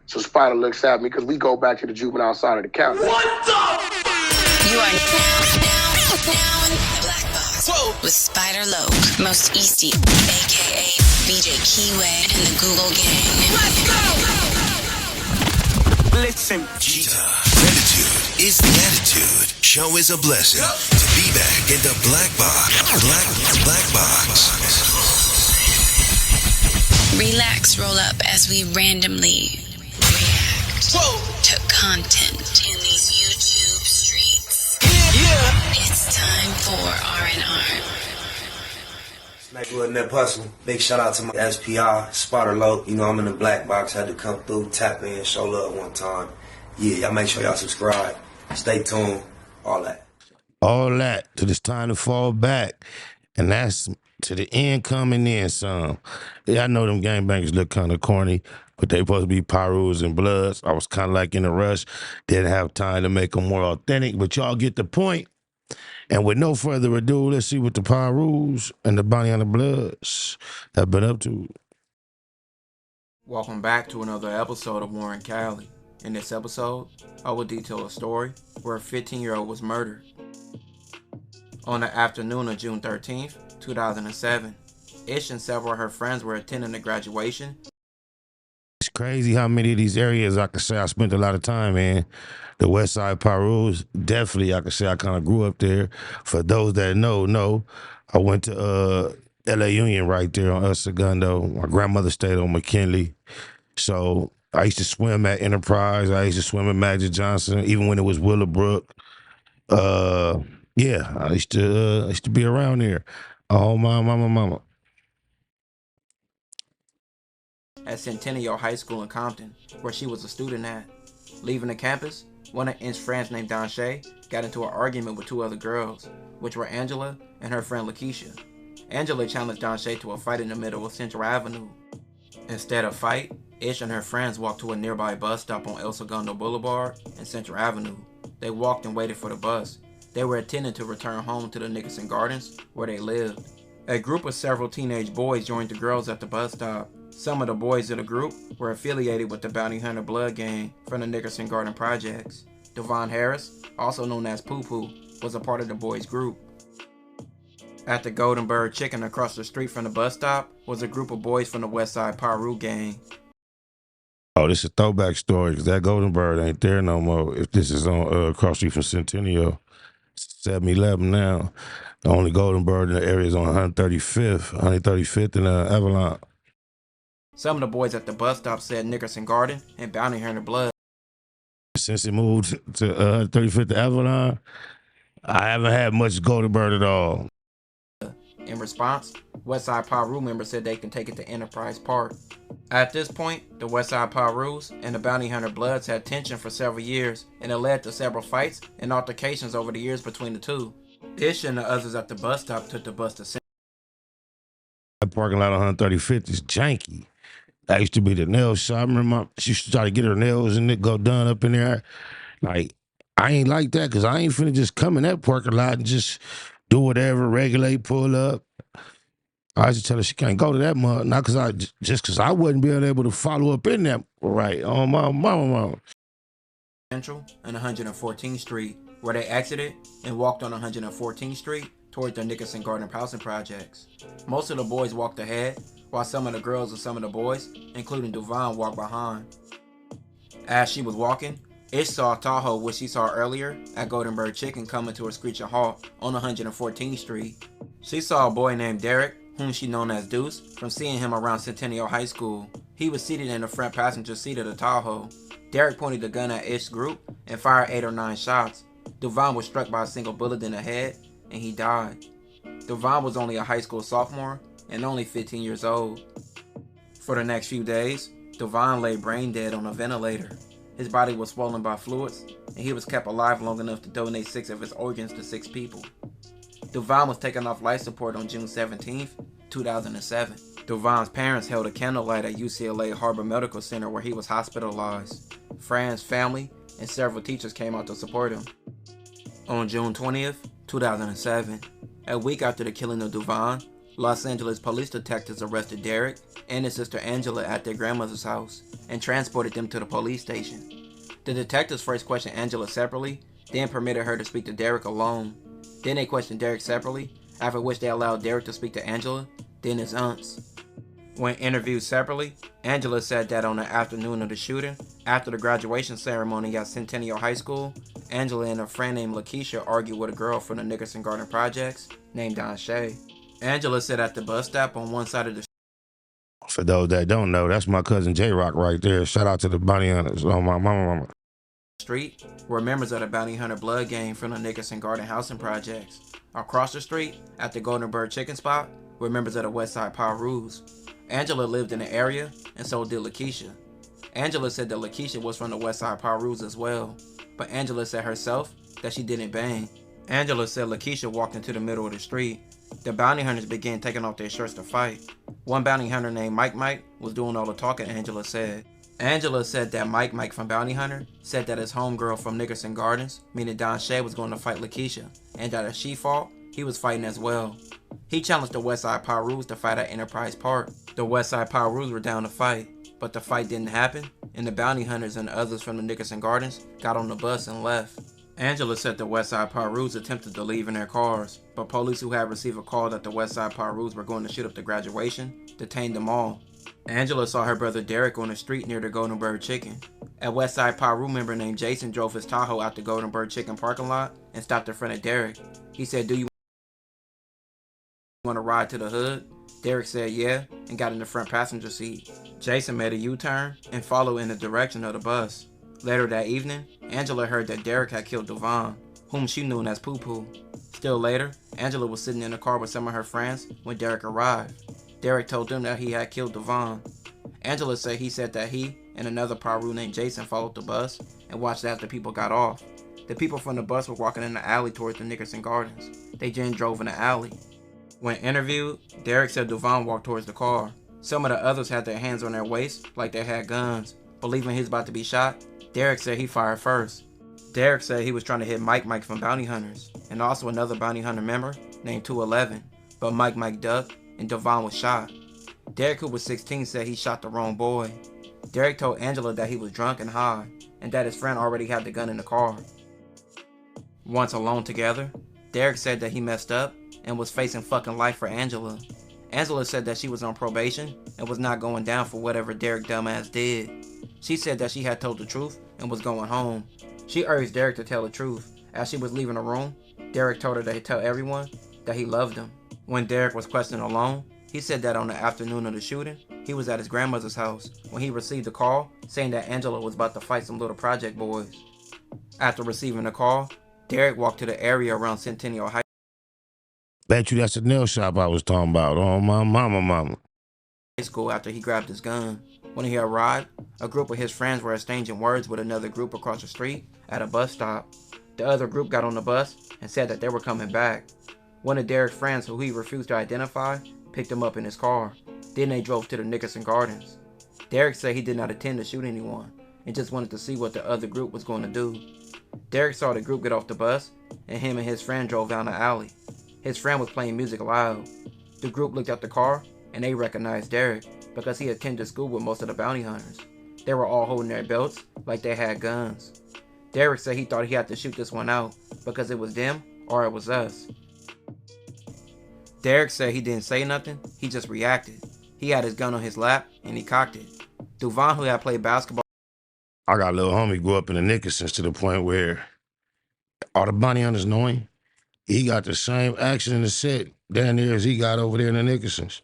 So Spider looks at me because we go back to the juvenile side of the county. What the? You are now in the Black Box. Whoa. With Spider Loke, Most Easty, a.k.a. BJ Keyway, and the Google Gang. Let's go! Listen. Cheetah. Gratitude is the attitude. Show is a blessing. To be back in the Black Box. Black Box. Relax, roll up as we randomly react to content in these YouTube streets. Yeah. It's time for R&R. Nightwood Nip Hustle. Big shout out to my SPI, Spotter Low. You know I'm in the Black Box. Had to come through, tap in, show love one time. Yeah, y'all make sure y'all subscribe. Stay tuned. All that. All that till it's time to fall back. And that's to the end coming in some. Yeah, I know them gangbangers look kind of corny, but they supposed to be PIRUs and Bloods. I was kind of like in a rush. Didn't have time to make them more authentic, but y'all get the point. And with no further ado, let's see what the PIRUs and the Bounty on the Bloods have been up to. Welcome back to another episode of Warren Cali. In this episode, I will detail a story where a 15-year-old was murdered. On the afternoon of June 13th, 2007, Ish and several of her friends were attending the graduation. It's crazy how many of these areas I could say I spent a lot of time in. The West Side PIRUs, definitely I could say I kind of grew up there. For those that know, I went to LA Union right there on El Segundo. My grandmother stayed on McKinley. So I used to swim at Enterprise. I used to swim at Magic Johnson, even when it was Willowbrook. Yeah, I used to be around there. Oh, my mama. At Centennial High School in Compton, where she was a student at. Leaving the campus, one of Ish's friends named Don Shay got into an argument with two other girls, which were Angela and her friend Lakeisha. Angela challenged Don Shay to a fight in the middle of Central Avenue. Instead of fight, Ish and her friends walked to a nearby bus stop on El Segundo Boulevard and Central Avenue. They walked and waited for the bus. They were intending to return home to the Nickerson Gardens, where they lived. A group of several teenage boys joined the girls at the bus stop. Some of the boys of the group were affiliated with the Bounty Hunter Blood Gang from the Nickerson Garden Projects. Devon Harris, also known as Poo Poo, was a part of the boys' group. At the Golden Bird Chicken across the street from the bus stop was a group of boys from the West Side PIRU gang. Oh, this is a throwback story because that Golden Bird ain't there no more. If this is on across the street from Centennial, 7-Eleven now. The only Golden Bird in the area is on 135th and Avalon. Some of the boys at the bus stop said Nickerson Garden and Bounty Hunter Blood. Since it moved to 135th and Avalon, I haven't had much Golden Bird at all. In response, Westside PIRU members said they can take it to Enterprise Park. At this point, the Westside PIRUs and the Bounty Hunter Bloods had tension for several years, and it led to several fights and altercations over the years between the two. Ish and the others at the bus stop took the bus to That parking lot on 135th is janky. That used to be the nail shop. I remember she used to try to get her nails and it go done up in there. Like, I ain't like that because I ain't finna just come in that parking lot and just do whatever, regulate, pull up. I used to tell her she can't go to that mud, not because I wasn't being able to follow up in that right on my mama. Central and 114th Street, where they exited and walked on 114th Street towards the Nickerson Garden Housing Projects. Most of the boys walked ahead, while some of the girls and some of the boys, including Devon, walked behind. As she was walking, Ish saw Tahoe, which she saw earlier at Golden Bird Chicken, coming to a screeching halt on 114th Street. She saw a boy named Derek, whom she known as Deuce, from seeing him around Centennial High School. He was seated in the front passenger seat of the Tahoe. Derek pointed the gun at Ish's group and fired 8 or 9 shots. Devon was struck by a single bullet in the head, and he died. Devon was only a high school sophomore and only 15 years old. For the next few days, Devon lay brain dead on a ventilator. His body was swollen by fluids, and he was kept alive long enough to donate 6 of his organs to 6 people. Devon was taken off life support on June 17th, 2007. Devon's parents held a candlelight at UCLA Harbor Medical Center where he was hospitalized. Friends, family, and several teachers came out to support him. On June 20th, 2007, a week after the killing of Devon, Los Angeles police detectives arrested Derek and his sister Angela at their grandmother's house and transported them to the police station. The detectives first questioned Angela separately, then permitted her to speak to Derek alone. Then they questioned Derek separately, after which they allowed Derek to speak to Angela, then his aunts. When interviewed separately, Angela said that on the afternoon of the shooting, after the graduation ceremony at Centennial High School, Angela and a friend named Lakeisha argued with a girl from the Nickerson Garden Projects named Don Shay. Angela said at the bus stop on one side of the For those that don't know, that's my cousin J-Rock right there. Shout out to the bounty hunters. Oh, my mama. street were members of the Bounty Hunter Blood Gang from the Nickerson Garden Housing Projects. Across the street, at the Golden Bird Chicken Spot, were members of the Westside PIRUs. Angela lived in the area, and so did Lakeisha. Angela said that Lakeisha was from the Westside PIRUs as well, but Angela said herself that she didn't bang. Angela said Lakeisha walked into the middle of the street. The bounty hunters began taking off their shirts to fight. One bounty hunter named Mike was doing all the talking, Angela said. Angela said that Mike from Bounty Hunter said that his homegirl from Nickerson Gardens, meaning Don Shay, was going to fight Lakeisha, and that if she fought, he was fighting as well. He challenged the Westside PIRUs to fight at Enterprise Park. The Westside PIRUs were down to fight, but the fight didn't happen, and the bounty hunters and others from the Nickerson Gardens got on the bus and left. Angela said the Westside PIRUs attempted to leave in their cars, but police who had received a call that the Westside PIRUs were going to shoot up the graduation detained them all. Angela saw her brother Derek on the street near the Golden Bird Chicken. A Westside PIRU member named Jason drove his Tahoe out the Golden Bird Chicken parking lot and stopped in front of Derek. He said, "Do you want to ride to the hood?" Derek said yeah, and got in the front passenger seat. Jason made a U-turn and followed in the direction of the bus. Later that evening, Angela heard that Derek had killed Devon, whom she knew as Poo Poo. Still later, Angela was sitting in the car with some of her friends when Derek arrived. Derek told them that he had killed Devon. Angela said he said that he and another PIRU named Jason followed the bus and watched after people got off. The people from the bus were walking in the alley towards the Nickerson Gardens. They then drove in the alley. When interviewed, Derek said Devon walked towards the car. Some of the others had their hands on their waists like they had guns. Believing he was about to be shot, Derek said he fired first. Derek said he was trying to hit Mike from Bounty Hunters, and also another Bounty Hunter member named 211, but Mike ducked and Devon was shot. Derek, who was 16, said he shot the wrong boy. Derek told Angela that he was drunk and high, and that his friend already had the gun in the car. Once alone together, Derek said that he messed up and was facing fucking life for Angela. Angela said that she was on probation and was not going down for whatever Derek dumbass did. She said that she had told the truth and was going home. She urged Derek to tell the truth. As she was leaving the room, Derek told her to tell everyone that he loved them. When Derek was questioned alone, he said that on the afternoon of the shooting, he was at his grandmother's house when he received a call saying that Angela was about to fight some little project boys. After receiving the call, Derek walked to the area around Centennial High Bet you that's the nail shop I was talking about. Oh, my mama. School after he grabbed his gun. When he arrived, a group of his friends were exchanging words with another group across the street at a bus stop. The other group got on the bus and said that they were coming back. One of Derek's friends, who he refused to identify, picked him up in his car. Then they drove to the Nickerson Gardens. Derek said he did not intend to shoot anyone and just wanted to see what the other group was going to do. Derek saw the group get off the bus, and him and his friend drove down the alley. His friend was playing music loud. The group looked at the car, and they recognized Derek because he attended school with most of the bounty hunters. They were all holding their belts like they had guns. Derek said he thought he had to shoot this one out because it was them or it was us. Derek said he didn't say nothing, he just reacted. He had his gun on his lap and he cocked it. Devon, who had played basketball, I got a little homie grew up in the Nickersons to the point where all the bounty hunters know him. He got the same action in the set down there as he got over there in the Nickersons.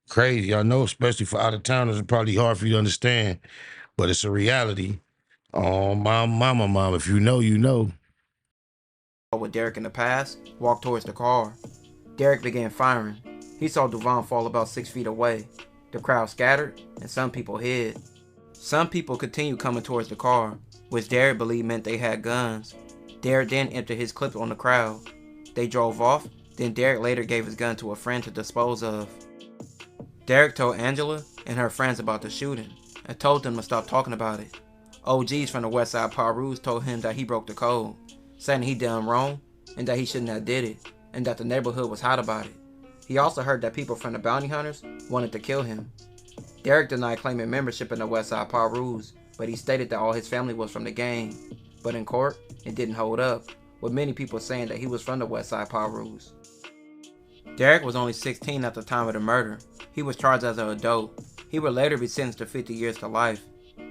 Crazy, I know, especially for out of towners, it's probably hard for you to understand, but it's a reality. Oh, my mama, if you know, you know. with Derek in the past, walked towards the car. Derek began firing. He saw Devon fall about 6 feet away. The crowd scattered, and some people hid. Some people continued coming towards the car, which Derek believed meant they had guns. Derek then emptied his clip on the crowd. They drove off, then Derek later gave his gun to a friend to dispose of. Derek told Angela and her friends about the shooting, and told them to stop talking about it. OGs from the Westside PIRUs told him that he broke the code, saying he done wrong, and that he shouldn't have did it, and that the neighborhood was hot about it. He also heard that people from the bounty hunters wanted to kill him. Derek denied claiming membership in the Westside PIRUs, but he stated that all his family was from the gang. But in court, it didn't hold up, with many people saying that he was from the Westside PIRUs. Derek was only 16 at the time of the murder. He was charged as an adult. He would later be sentenced to 50 years to life.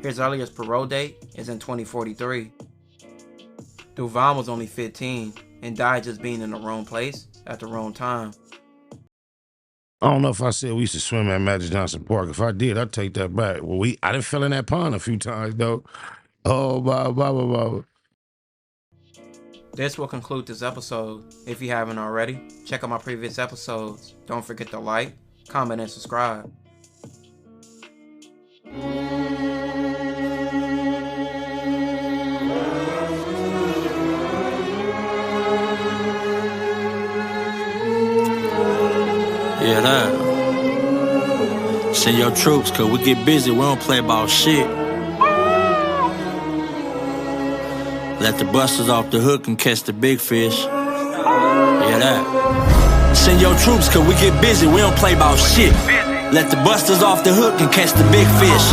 His earliest parole date is in 2043. Duvon was only 15 and died just being in the wrong place at the wrong time. I don't know if I said we used to swim at Magic Johnson Park. If I did, I'd take that back. Well, I done fell in that pond a few times, though. Oh, blah, blah, blah, blah. This will conclude this episode. If you haven't already, check out my previous episodes. Don't forget to like, comment, and subscribe. Yeah, that. Send your troops, cause we get busy, we don't play about shit. Let the busters off the hook and catch the big fish. Yeah, that. Send your troops, cause we get busy, we don't play about shit. Let the busters off the hook and catch the big fish.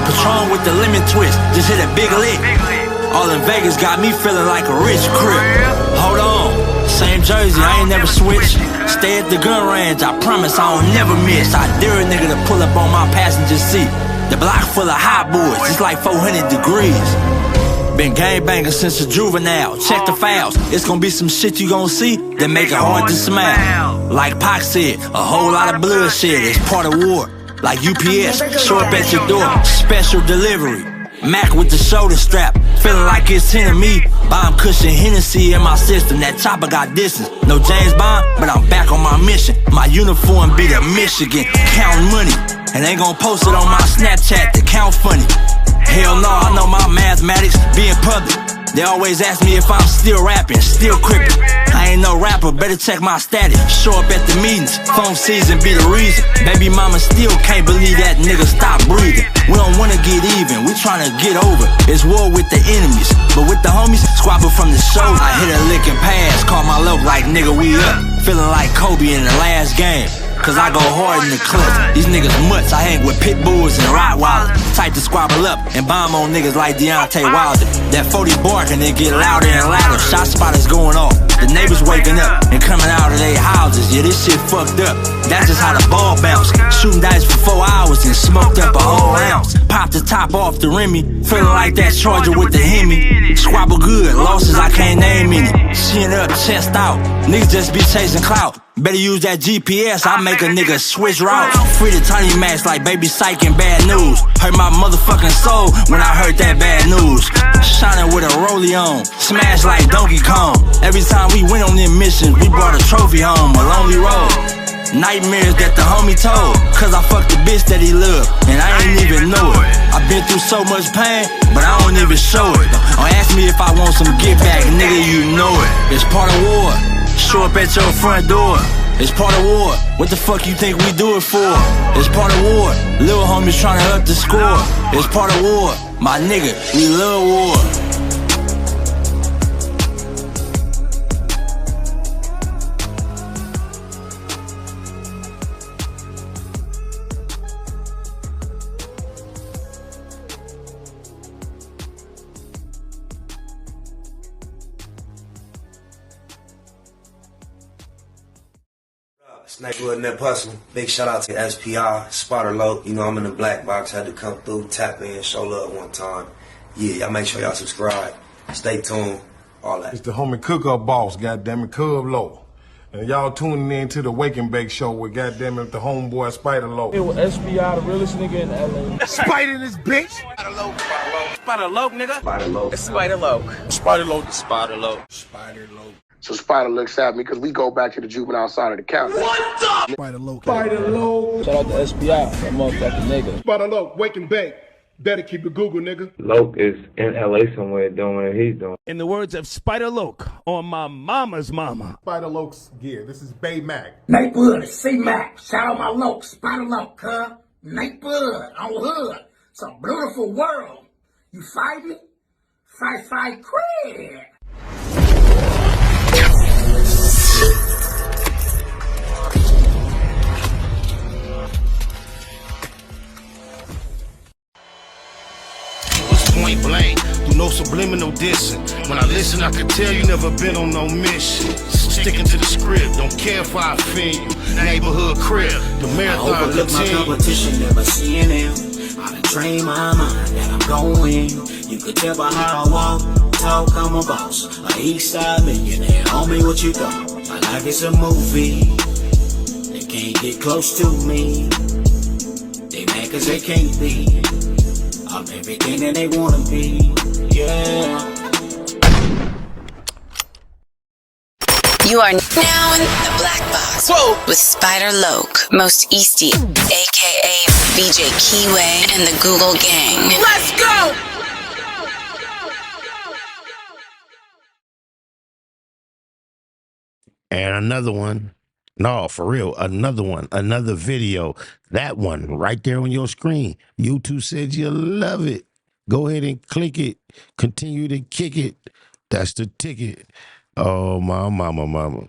Patron with the lemon twist, just hit a big lick. All in Vegas got me feeling like a rich crip. Hold on, same jersey, I ain't never switched. Stay at the gun range, I promise I don't never miss. I dare a nigga to pull up on my passenger seat. The block full of hot boys, it's like 400 degrees. Been gangbanging since a juvenile, check the files. It's gonna be some shit you gon' see that make it hard to smile. Like Pac said, a whole lot of bloodshed is part of war. Like UPS, show up at your door, special delivery. Mac with the shoulder strap, feeling like it's 10 of me. Bomb cushion Hennessy in my system, that chopper got distance. No James Bond, but I'm back on my mission. My uniform be the Michigan, counting money. And ain't gon' post it on my Snapchat to count funny. Hell no, I know my mathematics be in public. They always ask me if I'm still rapping, still crippin'. I ain't no rapper, better check my status. Show up at the meetings, phone season be the reason. Baby mama still can't believe that nigga stop breathing. We don't wanna get even, we tryna get over. It's war with the enemies, but with the homies, squabble from the shoulder. I hit a lick and pass, call my loc like nigga we up. Feeling like Kobe in the last game, cause I go hard in the clutch. These niggas mutts, I hang with pit bulls and Rottweilers. Type to squabble up and bomb on niggas like Deontay Wilder. That 40 bark and it get louder and louder. Shot spotters going off, the neighbors waking up and coming out of their houses. Yeah, this shit fucked up, that's just how the ball bounce. Shooting dice for 4 hours and smoked up a whole ounce. Popped the top off the Remy, feeling like that Charger with the Hemi. Squabble good, losses I can't name any. Chin up, chest out, niggas just be chasing clout. Better use that GPS, I make a nigga switch routes. Free the tiny max like Baby Psych and Bad News. Hurt my motherfucking soul when I heard that bad news. Shining with a rollie on, smash like Donkey Kong. Every time we went on them missions, we brought a trophy home, a lonely road. Nightmares that the homie told, cause I fucked the bitch that he loved, and I ain't even know it. I've been through so much pain, but I don't even show it. Don't ask me if I want some get back, nigga, you know it. It's part of war. Show up at your front door. It's part of war. What the fuck you think we do it for? It's part of war. Little homies trying to up the score. It's part of war. My nigga, we love war. Snakewood and that Puzzle. Big shout out to SPI, Spotter Low. You know I'm in the black box, had to come through, tap in, show love one time. Yeah, y'all make sure y'all subscribe. Stay tuned, all that. It's the homie cook-up boss, goddammit, Cub Low. And y'all tuning in to the Wake and Bake Show with goddammit the homeboy Spider Low. It was SPI, the realest nigga in LA. Spider this bitch! Spider Low, nigga. Spider Low. It's Spider Low. Spider Low. Spider Low. Spider Low. So Spider looks at me because we go back to the juvenile side of the county. What the? Spider Low. Spider Low. Shout out to SPI, that motherfucking nigga. Spider Low, Wake and Bake. Better keep it Google, nigga. Loke is in LA somewhere doing what he's doing. In the words of Spider Loke on my mama's mama. Spider Loke's gear. This is Bay Mac. Nightwood, C-Mac. Shout out my Loke, Spider Loke, cuz. Nightwood, on hood. It's a beautiful world. You fight me? Fight, quit. point blank. Do no subliminal dissing. When I listen, I can tell you never been on no mission. Sticking to the script, don't care if I offend you. Neighborhood crib, the marathon I overlook my continue. competition, never seeing them. I done trained my mind that I'm going. You could tell by how I walk, talk, I'm a boss. A east side millionaire, homie, what you thought? My life is a movie. They can't get close to me. They mad cause they can't be. I'm everything that they wanna be. Yeah. You are now in the Black Box with Spider Loke, Most Easty, aka BJ Keyway, and the Google Gang. Let's go! And another one. No, for real. Another one. Another video. That one right there on your screen. YouTube said you love it. Go ahead and click it. Continue to kick it. That's the ticket. Oh, my mama.